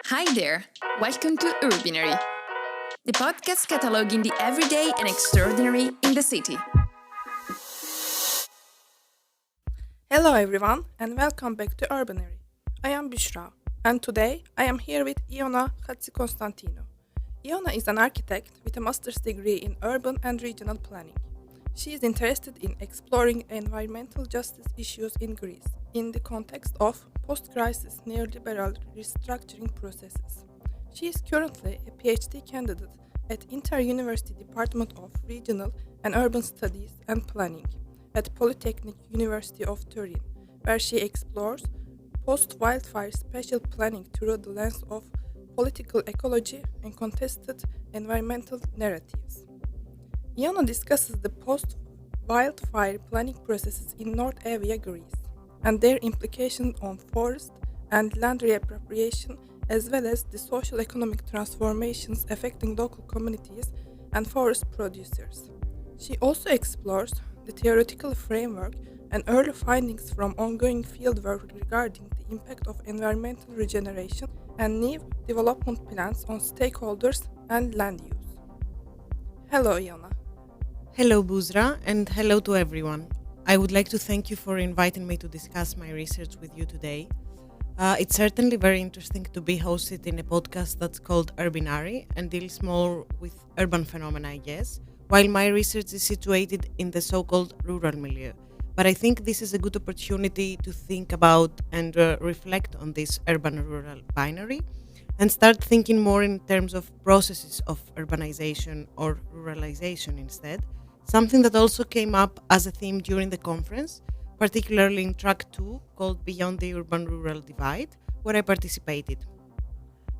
Hi there, welcome to Urbinary, the podcast cataloging the everyday and extraordinary in the city. Hello everyone and welcome back to Urbinary. I am Busra and today I am here with Ioanna Chatzikonstantinou. Ioanna is an architect with a master's degree in urban and regional planning. She is interested in exploring environmental justice issues in Greece in the context of post-crisis neoliberal restructuring processes. She is currently a PhD candidate at Interuniversity Department of Regional and Urban Studies and Planning at Polytechnic University of Turin, where she explores post-wildfire spatial planning through the lens of political ecology and contested environmental narratives. Ioanna discusses the post-wildfire planning processes in North Evia, Greece, and their implications on forest and land reappropriation, as well as the social economic transformations affecting local communities and forest producers. She also explores the theoretical framework and early findings from ongoing fieldwork regarding the impact of environmental regeneration and new development plans on stakeholders and land use. Hello, Ioanna. Hello, Busra, and hello to everyone. I would like to thank you for inviting me to discuss my research with you today. It's certainly very interesting to be hosted in a podcast that's called Urbinary and deals more with urban phenomena, I guess, while my research is situated in the so-called rural milieu. But I think this is a good opportunity to think about and reflect on this urban-rural binary and start thinking more in terms of processes of urbanization or ruralization instead, something that also came up as a theme during the conference, particularly in track 2 called Beyond the Urban-Rural Divide, where I participated.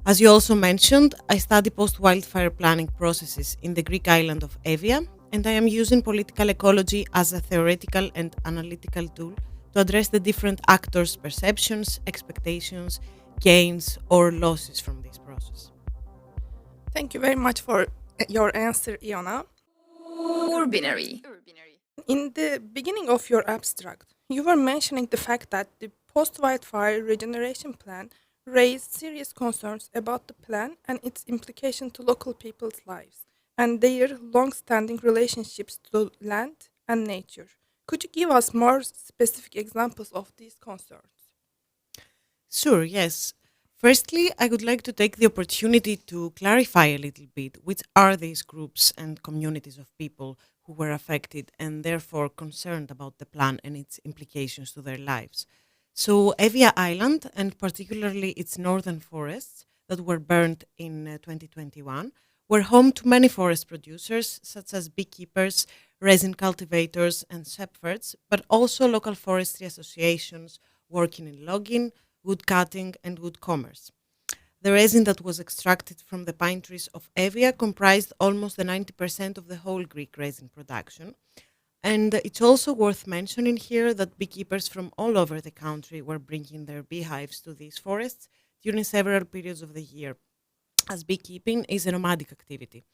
As you also mentioned, I study post-wildfire planning processes in the Greek island of Evia, and I am using political ecology as a theoretical and analytical tool to address the different actors' perceptions, expectations, gains, or losses from this process. Thank you very much for your answer, Ioanna. Urbinary. In the beginning of your abstract, you were mentioning the fact that the post-wildfire regeneration plan raised serious concerns about the plan and its implication to local people's lives and their long-standing relationships to land and nature. Could you give us more specific examples of these concerns? Sure, yes. Firstly, I would like to take the opportunity to clarify a little bit which are these groups and communities of people who were affected and therefore concerned about the plan and its implications to their lives. So, Evia Island, and particularly its northern forests that were burned in 2021, were home to many forest producers, such as beekeepers, resin cultivators, and shepherds, but also local forestry associations working in logging, wood cutting, and wood commerce. The resin that was extracted from the pine trees of Evia comprised almost the 90% of the whole Greek resin production. And it's also worth mentioning here that beekeepers from all over the country were bringing their beehives to these forests during several periods of the year, as beekeeping is a nomadic activity.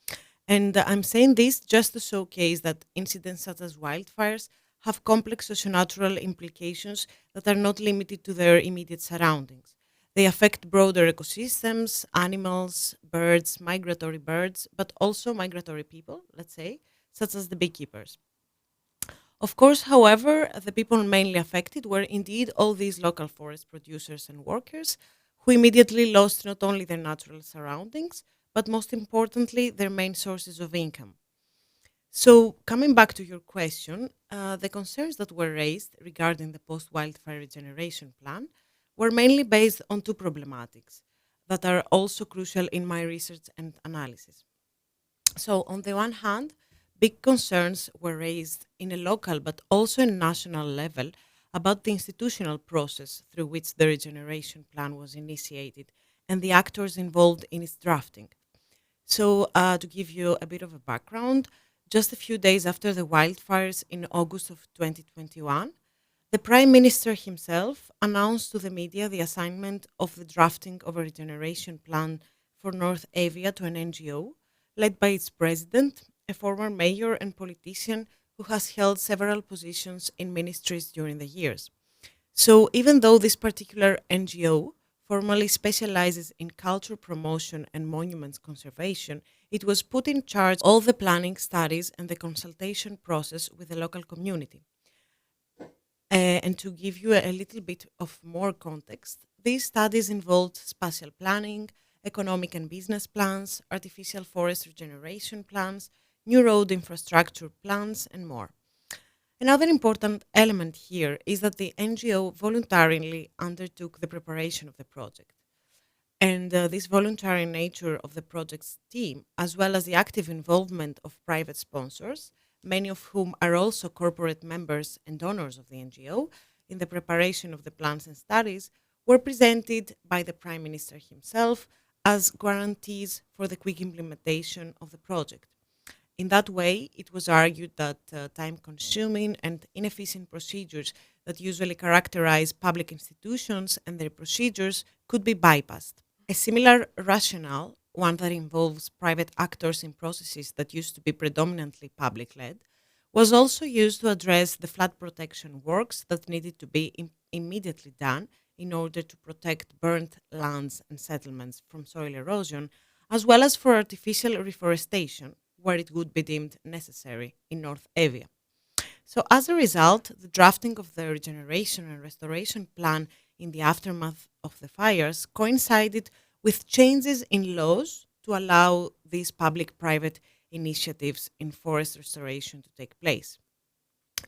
And I'm saying this just to showcase that incidents such as wildfires have complex socio-natural implications that are not limited to their immediate surroundings. They affect broader ecosystems, animals, birds, but also migratory people, let's say, such as the beekeepers. Of course, however, the people mainly affected were indeed all these local forest producers and workers who immediately lost not only their natural surroundings, but most importantly, their main sources of income. So, coming back to your question, the concerns that were raised regarding the post wildfire regeneration plan were mainly based on two problematics that are also crucial in my research and analysis. So, on the one hand, big concerns were raised in a local but also in national level about the institutional process through which the regeneration plan was initiated and the actors involved in its drafting. So, to give you a bit of a background, just a few days after the wildfires in August of 2021, the Prime Minister himself announced to the media the assignment of the drafting of a regeneration plan for North Evia to an NGO, led by its president, a former mayor and politician who has held several positions in ministries during the years. So, even though this particular NGO formally specializes in culture promotion and monuments conservation, it was put in charge of all the planning studies and the consultation process with the local community. And to give you a little bit of more context, these studies involved spatial planning, economic and business plans, artificial forest regeneration plans, new road infrastructure plans, and more. Another important element here is that the NGO voluntarily undertook the preparation of the project. And this voluntary nature of the project's team, as well as the active involvement of private sponsors, many of whom are also corporate members and donors of the NGO, in the preparation of the plans and studies, were presented by the Prime Minister himself as guarantees for the quick implementation of the project. In that way, it was argued that time-consuming and inefficient procedures that usually characterize public institutions and their procedures could be bypassed. A similar rationale, one that involves private actors in processes that used to be predominantly public-led, was also used to address the flood protection works that needed to be immediately done in order to protect burnt lands and settlements from soil erosion, as well as for artificial reforestation, where it would be deemed necessary in North Evia. So as a result, the drafting of the regeneration and restoration plan in the aftermath of the fires coincided with changes in laws to allow these public-private initiatives in forest restoration to take place.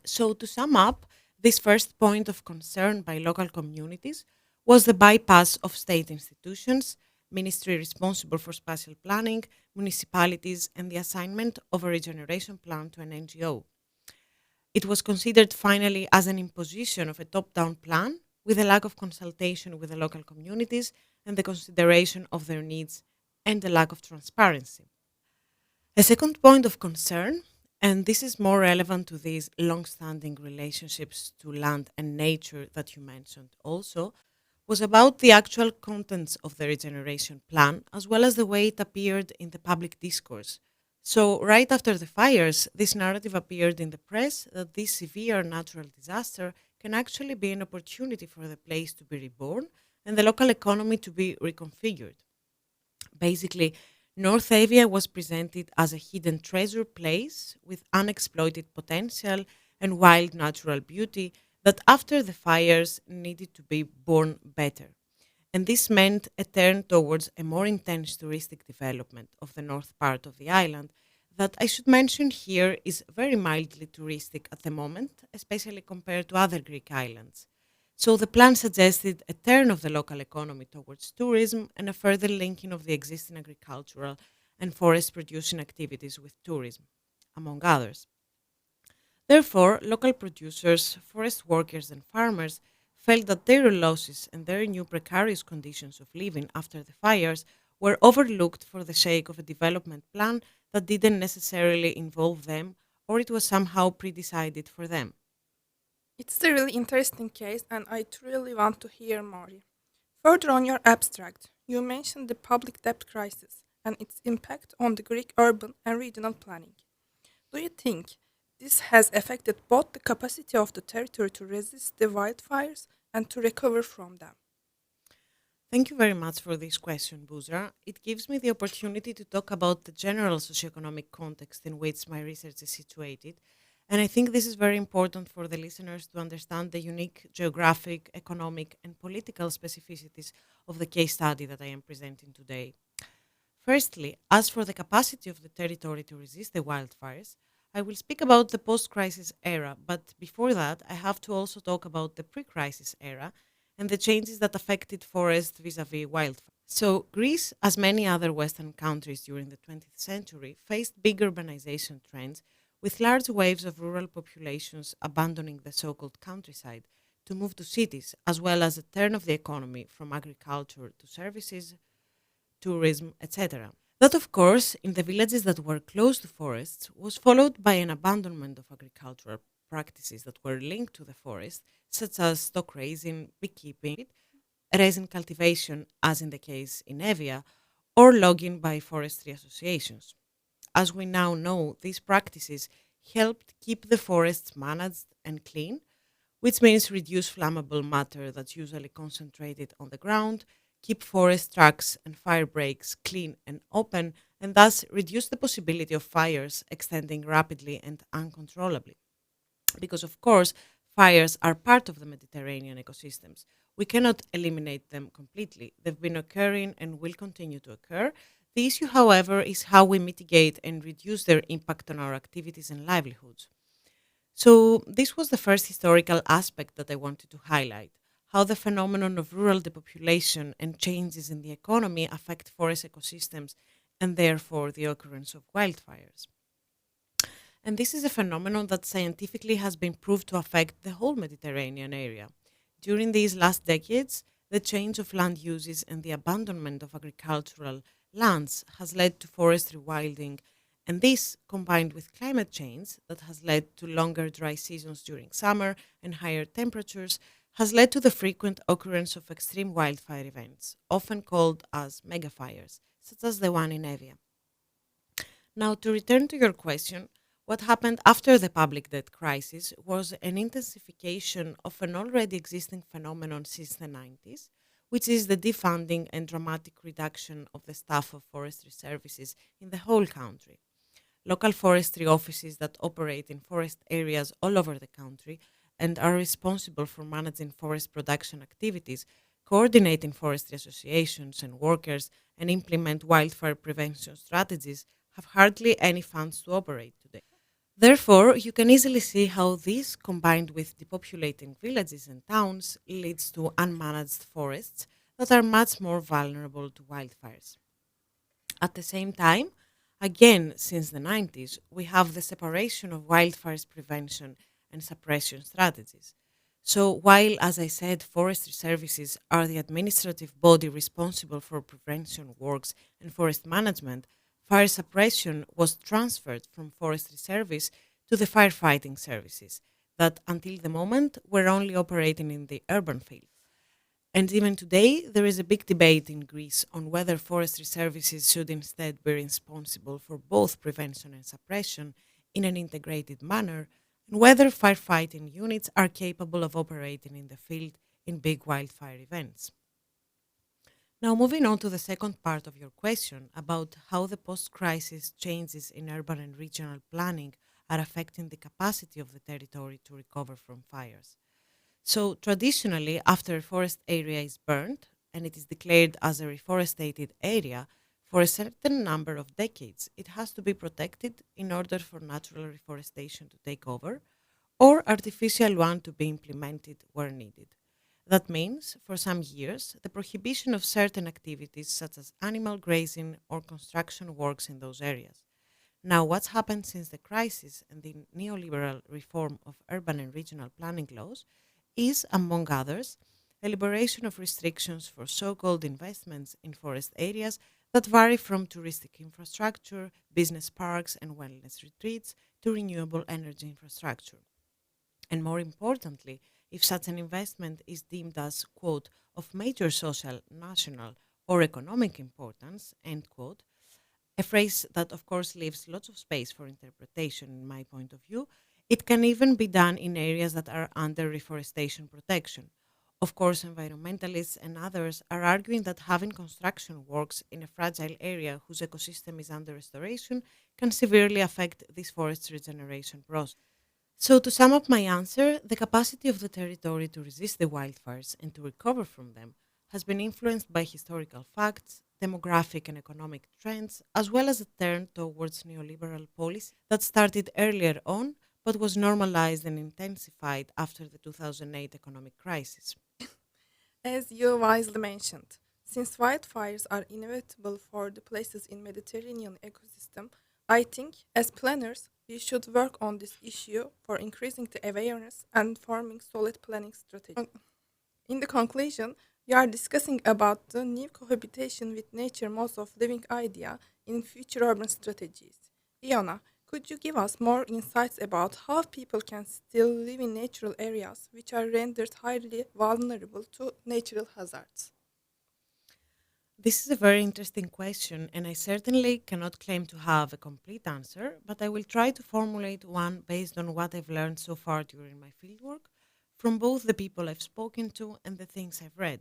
So to sum up, this first point of concern by local communities was the bypass of state institutions, ministry responsible for spatial planning, municipalities, and the assignment of a regeneration plan to an NGO. It was considered finally as an imposition of a top-down plan with a lack of consultation with the local communities and the consideration of their needs and a lack of transparency. A second point of concern, and this is more relevant to these long-standing relationships to land and nature that you mentioned also, was about the actual contents of the regeneration plan, as well as the way it appeared in the public discourse. So, right after the fires, this narrative appeared in the press that this severe natural disaster can actually be an opportunity for the place to be reborn and the local economy to be reconfigured. Basically, North Evia was presented as a hidden treasure place with unexploited potential and wild natural beauty that after the fires needed to be born better. And this meant a turn towards a more intense touristic development of the north part of the island that I should mention here is very mildly touristic at the moment, especially compared to other Greek islands. So the plan suggested a turn of the local economy towards tourism and a further linking of the existing agricultural and forest producing activities with tourism, among others. Therefore, local producers, forest workers, and farmers felt that their losses and their new precarious conditions of living after the fires were overlooked for the sake of a development plan that didn't necessarily involve them or it was somehow pre-decided for them. It's a really interesting case, and I truly want to hear more. Further on your abstract, you mentioned the public debt crisis and its impact on the Greek urban and regional planning. Do you think this has affected both the capacity of the territory to resist the wildfires and to recover from them? Thank you very much for this question, Busra. It gives me the opportunity to talk about the general socioeconomic context in which my research is situated. And I think this is very important for the listeners to understand the unique geographic, economic, and political specificities of the case study that I am presenting today. Firstly, as for the capacity of the territory to resist the wildfires, I will speak about the post-crisis era, but before that, I have to also talk about the pre-crisis era and the changes that affected forests vis-à-vis wildfire. So, Greece, as many other Western countries during the 20th century, faced big urbanization trends with large waves of rural populations abandoning the so-called countryside to move to cities, as well as a turn of the economy from agriculture to services, tourism, etc. That, of course, in the villages that were close to forests, was followed by an abandonment of agricultural practices that were linked to the forest, such as stock raising, beekeeping, resin cultivation, as in the case in Evia, or logging by forestry associations. As we now know, these practices helped keep the forests managed and clean, which means reduce flammable matter that's usually concentrated on the ground, keep forest tracks and fire breaks clean and open, and thus reduce the possibility of fires extending rapidly and uncontrollably. Because, of course, fires are part of the Mediterranean ecosystems. We cannot eliminate them completely. They've been occurring and will continue to occur. The issue, however, is how we mitigate and reduce their impact on our activities and livelihoods. So, this was the first historical aspect that I wanted to highlight, how the phenomenon of rural depopulation and changes in the economy affect forest ecosystems and therefore the occurrence of wildfires. And this is a phenomenon that scientifically has been proved to affect the whole Mediterranean area. During these last decades, the change of land uses and the abandonment of agricultural lands has led to forest rewilding, and this, combined with climate change that has led to longer dry seasons during summer and higher temperatures, has led to the frequent occurrence of extreme wildfire events, often called as megafires, such as the one in Evia. Now, to return to your question, what happened after the public debt crisis was an intensification of an already existing phenomenon since the 90s, which is the defunding and dramatic reduction of the staff of forestry services in the whole country. Local forestry offices that operate in forest areas all over the country and are responsible for managing forest production activities, coordinating forestry associations and workers, and implement wildfire prevention strategies have hardly any funds to operate today. Therefore, you can easily see how this, combined with depopulating villages and towns, leads to unmanaged forests that are much more vulnerable to wildfires. At the same time, again since the 90s, we have the separation of wildfires prevention and suppression strategies. So, while, as I said, forestry services are the administrative body responsible for prevention works and forest management, fire suppression was transferred from forestry service to the firefighting services that, until the moment, were only operating in the urban field. And even today, there is a big debate in Greece on whether forestry services should instead be responsible for both prevention and suppression in an integrated manner, and whether firefighting units are capable of operating in the field in big wildfire events. Now, moving on to the second part of your question about how the post crisis changes in urban and regional planning are affecting the capacity of the territory to recover from fires. So, traditionally, after a forest area is burned and it is declared as a reforested area, for a certain number of decades, it has to be protected in order for natural reforestation to take over or artificial one to be implemented where needed. That means, for some years, the prohibition of certain activities such as animal grazing or construction works in those areas. Now, what's happened since the crisis and the neoliberal reform of urban and regional planning laws is, among others, a liberation of restrictions for so-called investments in forest areas that vary from touristic infrastructure, business parks and wellness retreats to renewable energy infrastructure. And more importantly, if such an investment is deemed as, quote, of major social, national, or economic importance, end quote, a phrase that of course leaves lots of space for interpretation in my point of view, it can even be done in areas that are under reforestation protection. Of course, environmentalists and others are arguing that having construction works in a fragile area whose ecosystem is under restoration can severely affect this forest regeneration process. So, to sum up my answer, the capacity of the territory to resist the wildfires and to recover from them has been influenced by historical facts, demographic and economic trends, as well as a turn towards neoliberal policy that started earlier on but was normalized and intensified after the 2008 economic crisis. As you wisely mentioned, since wildfires are inevitable for the places in Mediterranean ecosystem, I think as planners we should work on this issue for increasing the awareness and forming solid planning strategies. In the conclusion, we are discussing about the new cohabitation with nature modes of living idea in future urban strategies. Iona, could you give us more insights about how people can still live in natural areas which are rendered highly vulnerable to natural hazards? This is a very interesting question, and I certainly cannot claim to have a complete answer, but I will try to formulate one based on what I've learned so far during my fieldwork from both the people I've spoken to and the things I've read.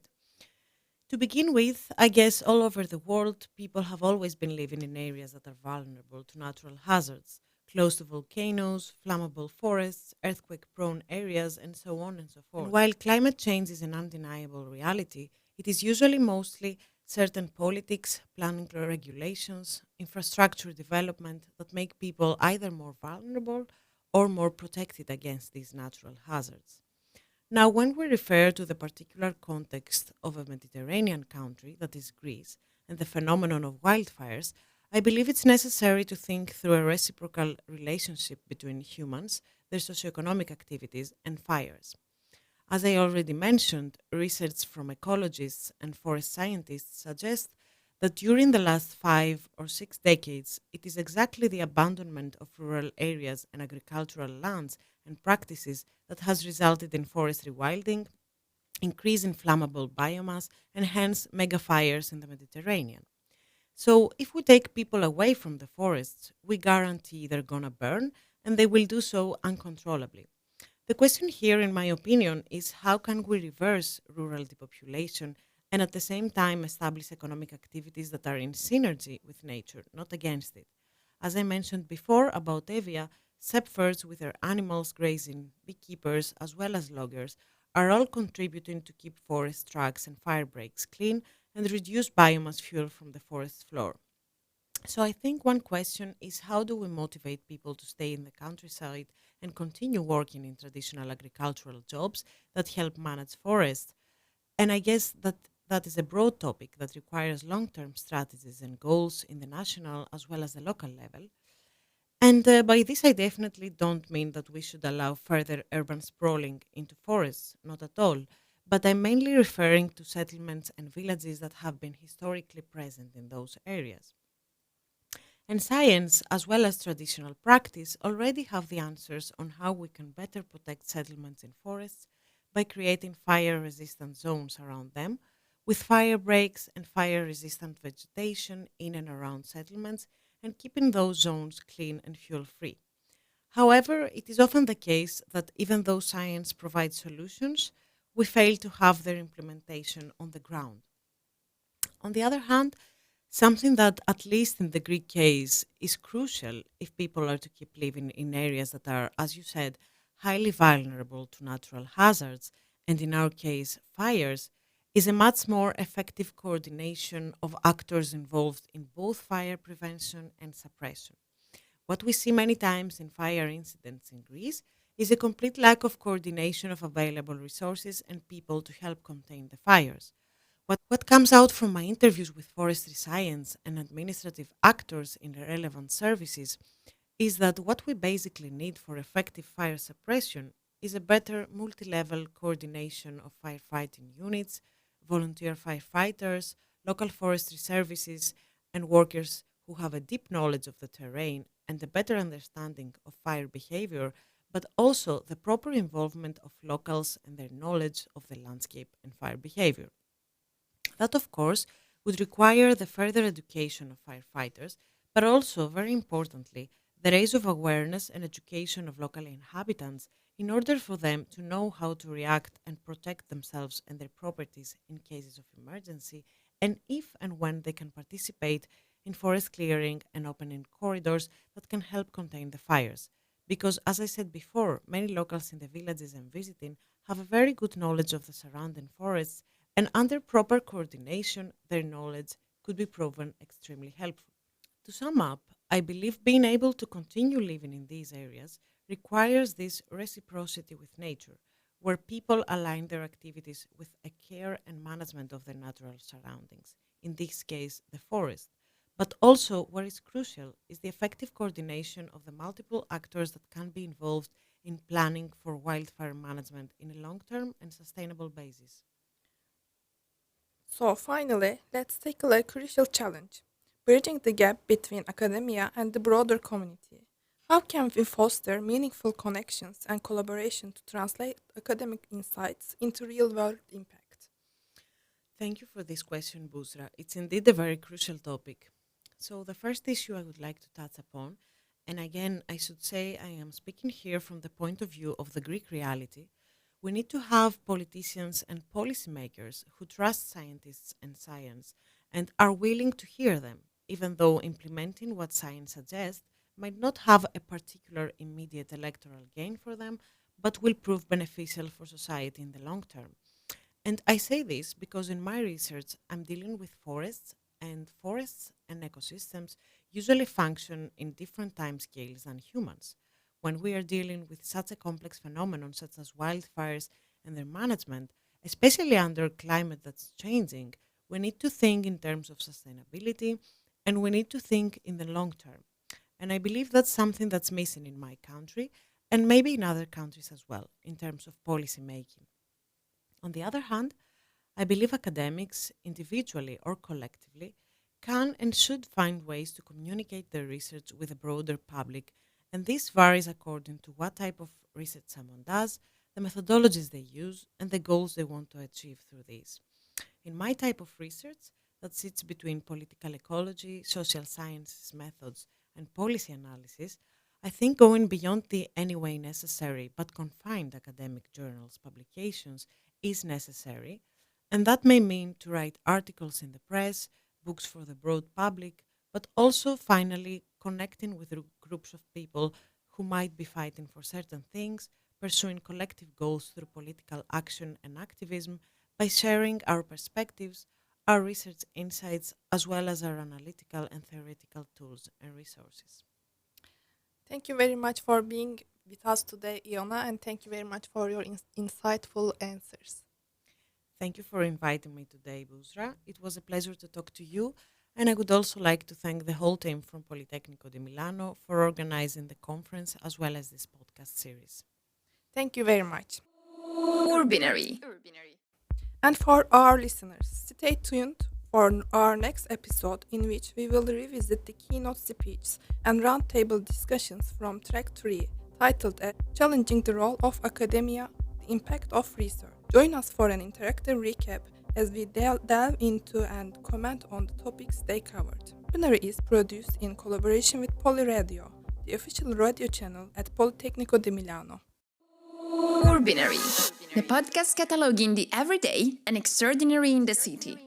To begin with, I guess all over the world, people have always been living in areas that are vulnerable to natural hazards, close to volcanoes, flammable forests, earthquake prone areas, and so on and so forth. And while climate change is an undeniable reality, it is usually mostly certain politics, planning regulations, infrastructure development that make people either more vulnerable or more protected against these natural hazards. Now, when we refer to the particular context of a Mediterranean country, that is Greece, and the phenomenon of wildfires, I believe it's necessary to think through a reciprocal relationship between humans, their socioeconomic activities, and fires. As I already mentioned, research from ecologists and forest scientists suggests that during the last 5 or 6 decades, it is exactly the abandonment of rural areas and agricultural lands and practices that has resulted in forest rewilding, increase in flammable biomass, and hence mega fires in the Mediterranean. So, if we take people away from the forests, we guarantee they're gonna burn and they will do so uncontrollably. The question here, in my opinion, is how can we reverse rural depopulation and at the same time establish economic activities that are in synergy with nature, not against it? As I mentioned before about Evia, shepherders with their animals grazing, beekeepers, as well as loggers, are all contributing to keep forest tracks and fire breaks clean and reduce biomass fuel from the forest floor. So I think one question is how do we motivate people to stay in the countryside and continue working in traditional agricultural jobs that help manage forests? And I guess that is a broad topic that requires long-term strategies and goals in the national as well as the local level. And by this, I definitely don't mean that we should allow further urban sprawling into forests, not at all. But I'm mainly referring to settlements and villages that have been historically present in those areas. And science, as well as traditional practice, already have the answers on how we can better protect settlements in forests by creating fire resistant zones around them, with fire breaks and fire resistant vegetation in and around settlements, and keeping those zones clean and fuel free. However, it is often the case that even though science provides solutions, we fail to have their implementation on the ground. On the other hand, something that, at least in the Greek case, is crucial if people are to keep living in areas that are, as you said, highly vulnerable to natural hazards, and in our case, fires, is a much more effective coordination of actors involved in both fire prevention and suppression. What we see many times in fire incidents in Greece is a complete lack of coordination of available resources and people to help contain the fires. What comes out from my interviews with forestry science and administrative actors in the relevant services is that what we basically need for effective fire suppression is a better multi level coordination of firefighting units, volunteer firefighters, local forestry services, and workers who have a deep knowledge of the terrain and a better understanding of fire behavior, but also the proper involvement of locals and their knowledge of the landscape and fire behavior. That, of course, would require the further education of firefighters, but also, very importantly, the raise of awareness and education of local inhabitants in order for them to know how to react and protect themselves and their properties in cases of emergency, and if and when they can participate in forest clearing and opening corridors that can help contain the fires. Because, as I said before, many locals in the villages I'm visiting have a very good knowledge of the surrounding forests, and under proper coordination, their knowledge could be proven extremely helpful. To sum up, I believe being able to continue living in these areas requires this reciprocity with nature, where people align their activities with a care and management of their natural surroundings, in this case, the forest. But also, what is crucial is the effective coordination of the multiple actors that can be involved in planning for wildfire management in a long term and sustainable basis. So finally, let's tackle a crucial challenge, bridging the gap between academia and the broader community. How can we foster meaningful connections and collaboration to translate academic insights into real-world impact? Thank you for this question, Busra. It's indeed a very crucial topic. So, the first issue I would like to touch upon, and again, I should say I am speaking here from the point of view of the Greek reality, We need to have politicians and policymakers who trust scientists and science and are willing to hear them, even though implementing what science suggests might not have a particular immediate electoral gain for them, but will prove beneficial for society in the long term. And I say this because in my research, I'm dealing with forests and ecosystems usually function in different timescales than humans. When we are dealing with such a complex phenomenon such as wildfires and their management, especially under climate that's changing, we need to think in terms of sustainability and we need to think in the long term. And I believe that's something that's missing in my country and maybe in other countries as well in terms of policy making. On the other hand, I believe academics, individually or collectively, can and should find ways to communicate their research with a broader public, and this varies according to what type of research someone does, the methodologies they use, and the goals they want to achieve through these. In my type of research, that sits between political ecology, social sciences methods, and policy analysis, I think going beyond the anyway necessary but confined academic journals publications is necessary, and that may mean to write articles in the press, books for the broad public, but also finally connecting with groups of people who might be fighting for certain things, pursuing collective goals through political action and activism by sharing our perspectives, our research insights, as well as our analytical and theoretical tools and resources. Thank you very much for being with us today, Ioanna, and thank you very much for your insightful answers. Thank you for inviting me today, Busra. It was a pleasure to talk to you, and I would also like to thank the whole team from Politecnico di Milano for organizing the conference as well as this podcast series. Thank you very much. Urbinary. And for our listeners, stay tuned for our next episode in which we will revisit the keynote speech and roundtable discussions from track 3 titled Challenging the Role of Academia, the Impact of Research. Join us for an interactive recap as we delve into and comment on the topics they covered. Urbinary is produced in collaboration with Poliradio, the official radio channel at Politecnico di Milano. Urbinary, the podcast cataloging the everyday and extraordinary in the city.